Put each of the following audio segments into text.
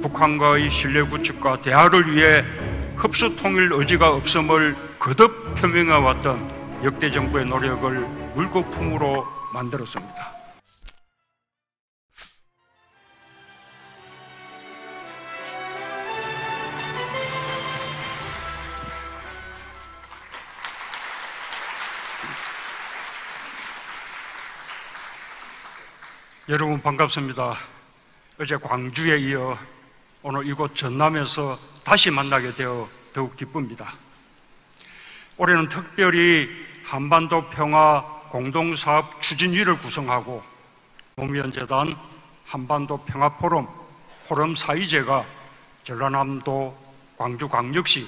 북한과의 신뢰 구축과 대화를 위해 흡수 통일 의지가 없음을 거듭 표명해왔던 역대 정부의 노력을 물거품으로 만들었습니다. 여러분 반갑습니다. 어제 광주에 이어 오늘 이곳 전남에서 다시 만나게 되어 더욱 기쁩니다. 올해는 특별히 한반도 평화 공동사업 추진위를 구성하고 노무현재단 한반도 평화포럼, 포럼 사의제가 전라남도, 광주광역시,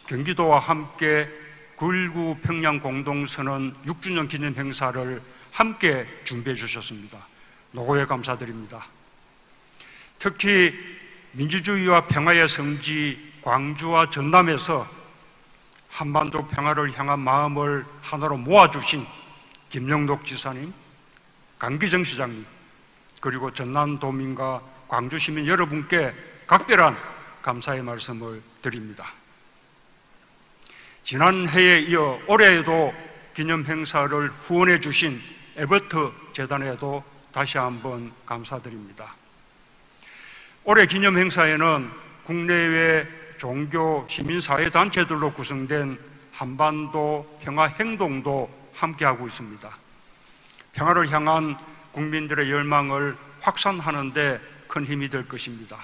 경기도와 함께 9.19 평양 공동선언 6주년 기념 행사를 함께 준비해 주셨습니다. 노고에 감사드립니다. 특히 민주주의와 평화의 성지 광주와 전남에서 한반도 평화를 향한 마음을 하나로 모아주신 김영록 지사님, 강기정 시장님, 그리고 전남도민과 광주시민 여러분께 각별한 감사의 말씀을 드립니다. 지난해에 이어 올해에도 기념 행사를 후원해 주신 에버트 재단에도 다시 한번 감사드립니다. 올해 기념 행사에는 국내외 종교, 시민사회 단체들로 구성된 한반도 평화행동도 함께하고 있습니다. 평화를 향한 국민들의 열망을 확산하는 데 큰 힘이 될 것입니다.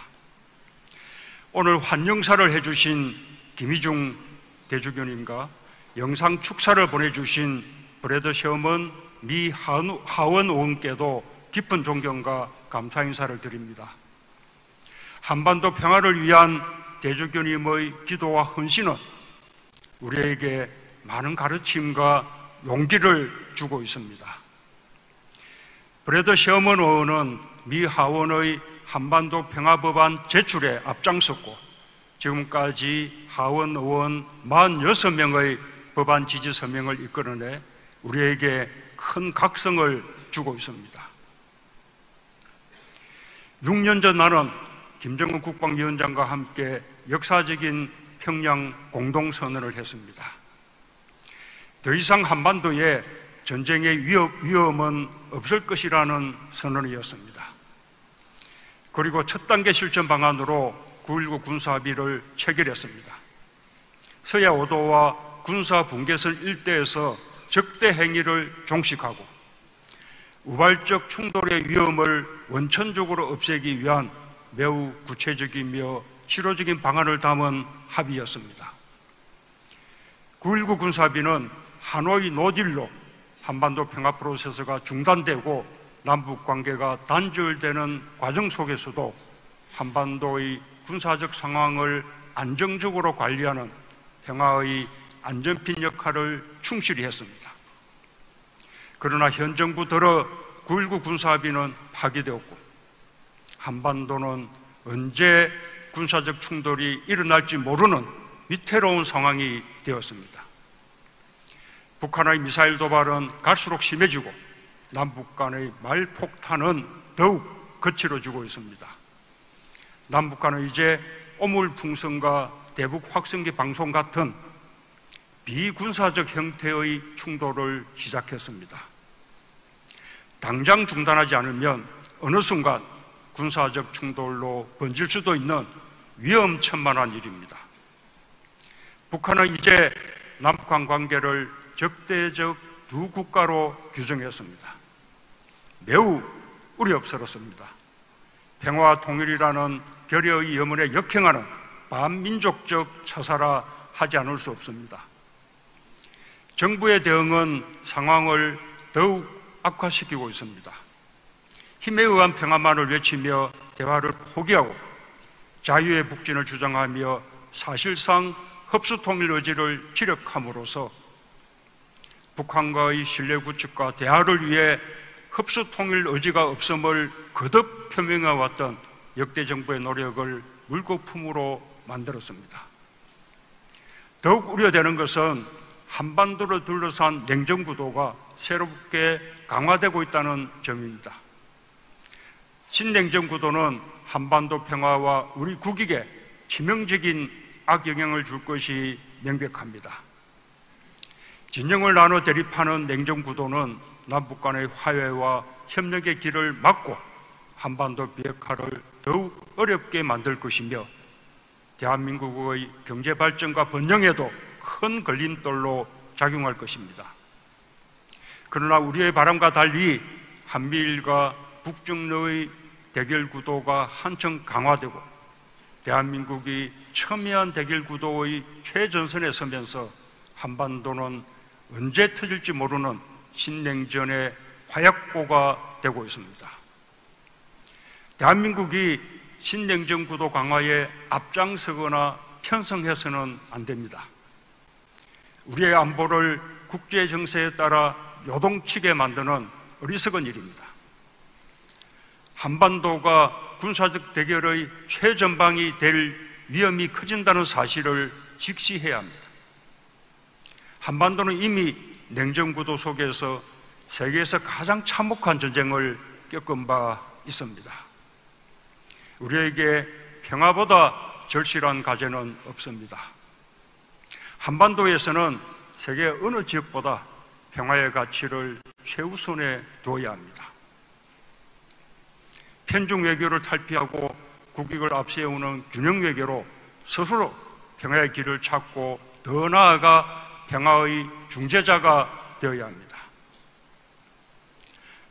오늘 환영사를 해주신 김희중 대주교님과 영상 축사를 보내주신 브래드 셔먼 미 하원 의원께도 깊은 존경과 감사 인사를 드립니다. 한반도 평화를 위한 대주교님의 기도와 헌신은 우리에게 많은 가르침과 용기를 주고 있습니다. 브래드 셔먼 의원은 미 하원의 한반도 평화법안 제출에 앞장섰고 지금까지 하원 의원 46명의 법안 지지 서명을 이끌어내 우리에게 큰 각성을 주고 있습니다. 6년 전 나는 김정은 국방위원장과 함께 역사적인 평양 공동선언을 했습니다. 더 이상 한반도에 전쟁의 위험은 없을 것이라는 선언이었습니다. 그리고 첫 단계 실천 방안으로 9.19 군사합의를 체결했습니다. 서해 5도와 군사 분계선 일대에서 적대 행위를 종식하고 우발적 충돌의 위험을 원천적으로 없애기 위한 매우 구체적이며 실효적인 방안을 담은 합의였습니다. 9.19 군사합의는 하노이 노딜로 한반도 평화 프로세스가 중단되고 남북 관계가 단절되는 과정 속에서도 한반도의 군사적 상황을 안정적으로 관리하는 평화의 안전핀 역할을 충실히 했습니다. 그러나 현 정부 들어 9.19 군사합의는 파기되었고 한반도는 언제 군사적 충돌이 일어날지 모르는 위태로운 상황이 되었습니다. 북한의 미사일 도발은 갈수록 심해지고 남북 간의 말폭탄은 더욱 거칠어지고 있습니다. 남북 간은 이제 오물풍선과 대북 확성기 방송 같은 비군사적 형태의 충돌을 시작했습니다. 당장 중단하지 않으면 어느 순간 군사적 충돌로 번질 수도 있는 위험천만한 일입니다. 북한은 이제 남북한 관계를 적대적 두 국가로 규정했습니다. 매우 우려스럽습니다. 평화와 통일이라는 결의의 염원에 역행하는 반민족적 처사라 하지 않을 수 없습니다. 정부의 대응은 상황을 더욱 악화시키고 있습니다. 힘에 의한 평화만을 외치며 대화를 포기하고 자유의 북진을 주장하며 사실상 흡수통일 의지를 지력함으로써 북한과의 신뢰 구축과 대화를 위해 흡수통일 의지가 없음을 거듭 표명해왔던 역대 정부의 노력을 물거품으로 만들었습니다. 더욱 우려되는 것은 한반도를 둘러싼 냉전구도가 새롭게 강화되고 있다는 점입니다. 신냉전구도는 한반도 평화와 우리 국익에 치명적인 악영향을 줄 것이 명백합니다. 진영을 나눠 대립하는 냉전 구도는 남북 간의 화해와 협력의 길을 막고 한반도 비핵화를 더욱 어렵게 만들 것이며 대한민국의 경제 발전과 번영에도 큰 걸림돌로 작용할 것입니다. 그러나 우리의 바람과 달리 한미일과 북중러의 대결 구도가 한층 강화되고 대한민국이 첨예한 대결 구도의 최전선에 서면서 한반도는 언제 터질지 모르는 신냉전의 화약고가 되고 있습니다. 대한민국이 신냉전 구도 강화에 앞장서거나 편성해서는 안 됩니다. 우리의 안보를 국제 정세에 따라 요동치게 만드는 어리석은 일입니다. 한반도가 군사적 대결의 최전방이 될 위험이 커진다는 사실을 직시해야 합니다. 한반도는 이미 냉전 구도 속에서 세계에서 가장 참혹한 전쟁을 겪은 바 있습니다. 우리에게 평화보다 절실한 과제는 없습니다. 한반도에서는 세계 어느 지역보다 평화의 가치를 최우선에 두어야 합니다. 편중 외교를 탈피하고 국익을 앞세우는 균형 외교로 스스로 평화의 길을 찾고 더 나아가 평화의 중재자가 되어야 합니다.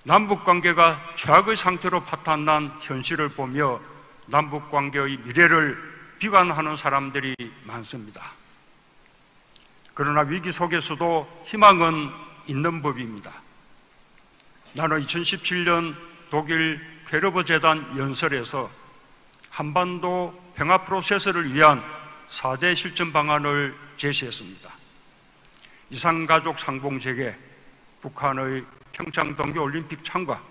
남북관계가 최악의 상태로 파탄난 현실을 보며 남북관계의 미래를 비관하는 사람들이 많습니다. 그러나 위기 속에서도 희망은 있는 법입니다. 나는 2017년 독일 퀘르버 재단 연설에서 한반도 평화 프로세스를 위한 4대 실천 방안을 제시했습니다. 이산가족 상봉 재개, 북한의 평창 동계올림픽 참가,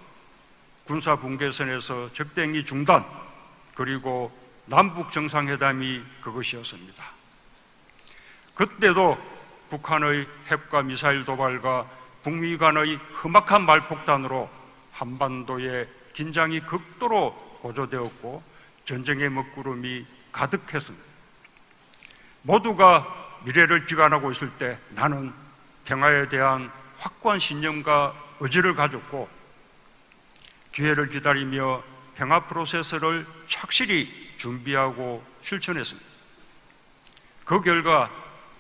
군사분계선에서 적대행위 중단, 그리고 남북 정상회담이 그것이었습니다. 그때도 북한의 핵과 미사일 도발과 북미 간의 험악한 말폭탄으로 한반도의 긴장이 극도로 고조되었고 전쟁의 먹구름이 가득했습니다. 모두가 미래를 비관하고 있을 때 나는 평화에 대한 확고한 신념과 의지를 가졌고 기회를 기다리며 평화 프로세스를 착실히 준비하고 실천했습니다. 그 결과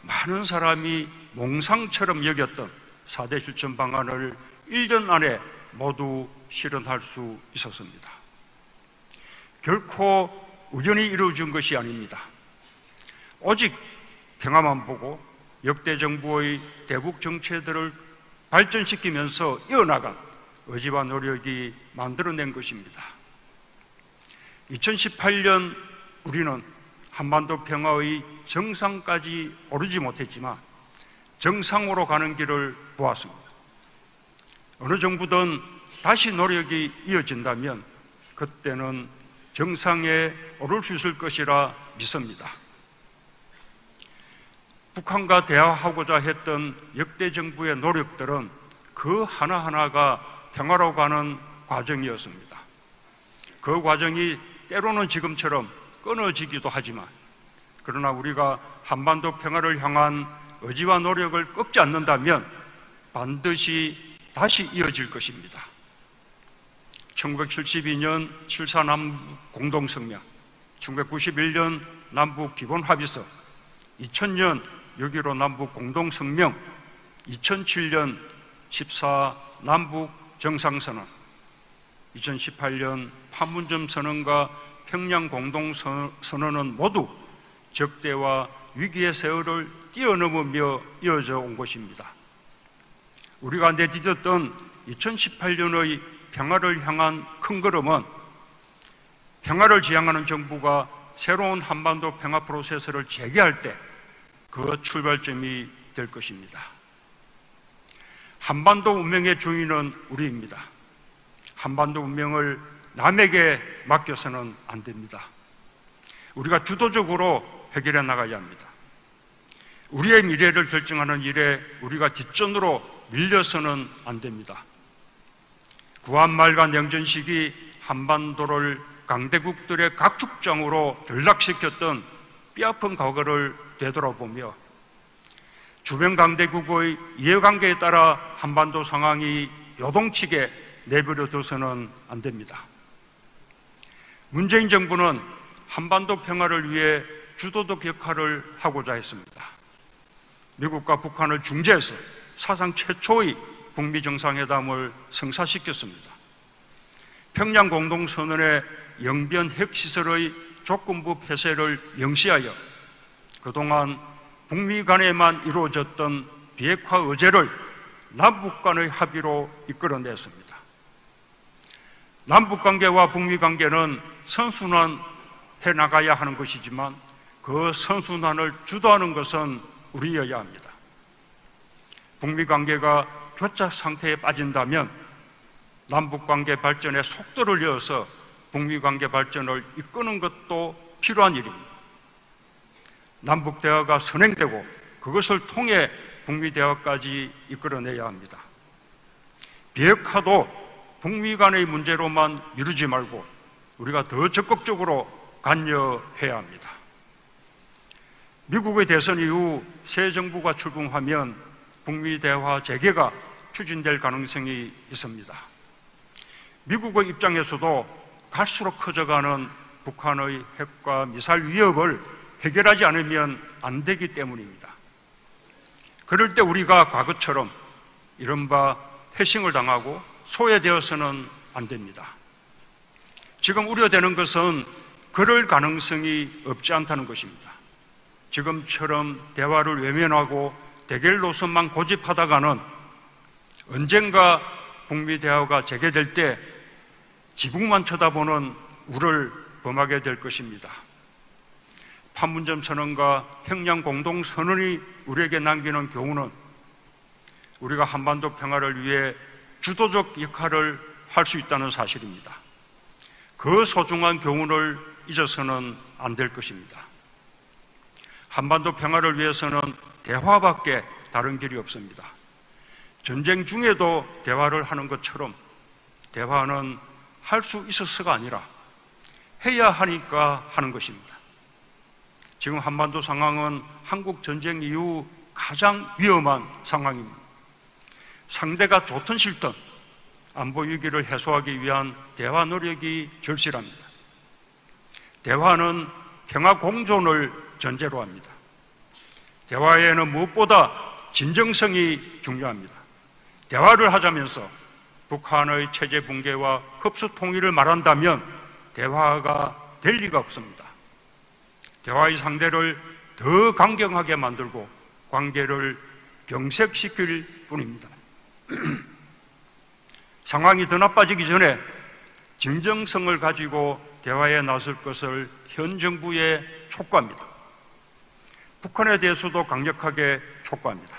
많은 사람이 몽상처럼 여겼던 4대 실천 방안을 1년 안에 모두 실현할 수 있었습니다. 결코 우연히 이루어진 것이 아닙니다. 오직 평화만 보고 역대 정부의 대북 정책들을 발전시키면서 이어나간 의지와 노력이 만들어낸 것입니다. 2018년 우리는 한반도 평화의 정상까지 오르지 못했지만 정상으로 가는 길을 보았습니다. 어느 정부든 다시 노력이 이어진다면 그때는 정상에 오를 수 있을 것이라 믿습니다. 북한과 대화하고자 했던 역대 정부의 노력들은 그 하나하나가 평화로 가는 과정이었습니다. 그 과정이 때로는 지금처럼 끊어지기도 하지만 그러나 우리가 한반도 평화를 향한 의지와 노력을 꺾지 않는다면 반드시 다시 이어질 것입니다. 1972년 7.4 남북 공동성명, 1991년 남북 기본합의서, 2000년 6.15 남북 공동성명, 2007년 14 남북 정상선언, 2018년 판문점 선언과 평양 공동선언은 모두 적대와 위기의 세월을 뛰어넘으며 이어져 온 것입니다. 우리가 내딛었던 2018년의 평화를 향한 큰 걸음은 평화를 지향하는 정부가 새로운 한반도 평화 프로세스를 재개할 때 그 출발점이 될 것입니다. 한반도 운명의 주인은 우리입니다. 한반도 운명을 남에게 맡겨서는 안 됩니다. 우리가 주도적으로 해결해 나가야 합니다. 우리의 미래를 결정하는 일에 우리가 뒷전으로 밀려서는 안 됩니다. 구한말과 냉전 시기 한반도를 강대국들의 각축장으로 전락시켰던 뼈아픈 과거를 되돌아보며 주변 강대국의 이해관계에 따라 한반도 상황이 요동치게 내버려둬서는 안 됩니다. 문재인 정부는 한반도 평화를 위해 주도적 역할을 하고자 했습니다. 미국과 북한을 중재해서 사상 최초의 북미 정상회담을 성사시켰습니다. 평양 공동선언의 영변 핵시설의 조건부 폐쇄를 명시하여 그동안 북미 간에만 이루어졌던 비핵화 의제를 남북 간의 합의로 이끌어냈습니다. 남북 관계와 북미 관계는 선순환해 나가야 하는 것이지만 그 선순환을 주도하는 것은 우리여야 합니다. 북미 관계가 교착 상태에 빠진다면 남북 관계 발전에 속도를 내어서 북미 관계 발전을 이끄는 것도 필요한 일입니다. 남북 대화가 선행되고 그것을 통해 북미 대화까지 이끌어내야 합니다. 비핵화도 북미 간의 문제로만 미루지 말고 우리가 더 적극적으로 관여해야 합니다. 미국의 대선 이후 새 정부가 출범하면 북미 대화 재개가 추진될 가능성이 있습니다. 미국의 입장에서도 갈수록 커져가는 북한의 핵과 미사일 위협을 해결하지 않으면 안 되기 때문입니다. 그럴 때 우리가 과거처럼 이른바 패싱을 당하고 소외되어서는 안 됩니다. 지금 우려되는 것은 그럴 가능성이 없지 않다는 것입니다. 지금처럼 대화를 외면하고 대결 노선만 고집하다가는 언젠가 북미 대화가 재개될 때 지붕만 쳐다보는 우를 범하게 될 것입니다. 판문점 선언과 평양 공동선언이 우리에게 남기는 교훈은 우리가 한반도 평화를 위해 주도적 역할을 할 수 있다는 사실입니다. 그 소중한 교훈을 잊어서는 안 될 것입니다. 한반도 평화를 위해서는 대화밖에 다른 길이 없습니다. 전쟁 중에도 대화를 하는 것처럼 대화는 할 수 있어서가 아니라 해야 하니까 하는 것입니다. 지금 한반도 상황은 한국 전쟁 이후 가장 위험한 상황입니다. 상대가 좋든 싫든 안보 위기를 해소하기 위한 대화 노력이 절실합니다. 대화는 평화 공존을 전제로 합니다. 대화에는 무엇보다 진정성이 중요합니다. 대화를 하자면서 북한의 체제 붕괴와 흡수 통일을 말한다면 대화가 될 리가 없습니다. 대화의 상대를 더 강경하게 만들고 관계를 경색시킬 뿐입니다. 상황이 더 나빠지기 전에 진정성을 가지고 대화에 나설 것을 현 정부에 촉구합니다. 북한에 대해서도 강력하게 촉구합니다.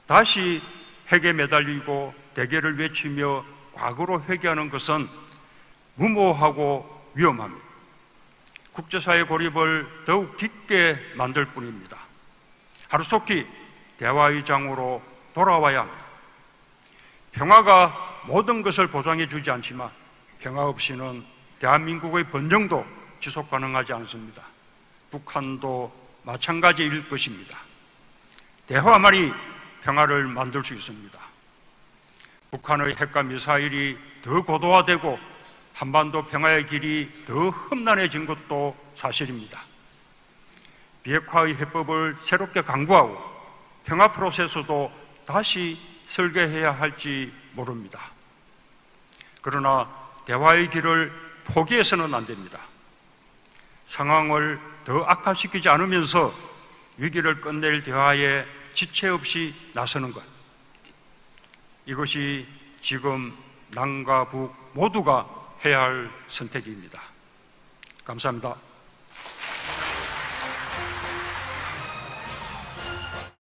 다시 핵에 매달리고 대결을 외치며 과거로 회귀하는 것은 무모하고 위험합니다. 국제사회 고립을 더욱 깊게 만들 뿐입니다. 하루속히 대화의 장으로 돌아와야 합니다. 평화가 모든 것을 보장해 주지 않지만 평화 없이는 대한민국의 번영도 지속 가능하지 않습니다. 북한도 마찬가지일 것입니다. 대화만이 평화를 만들 수 있습니다. 북한의 핵과 미사일이 더 고도화되고 한반도 평화의 길이 더 험난해진 것도 사실입니다. 비핵화의 해법을 새롭게 강구하고 평화 프로세스도 다시 설계해야 할지 모릅니다. 그러나 대화의 길을 포기해서는 안 됩니다. 상황을 더 악화시키지 않으면서 위기를 끝낼 대화에 지체 없이 나서는 것, 이것이 지금 남과 북 모두가 해야 할 선택입니다. 감사합니다.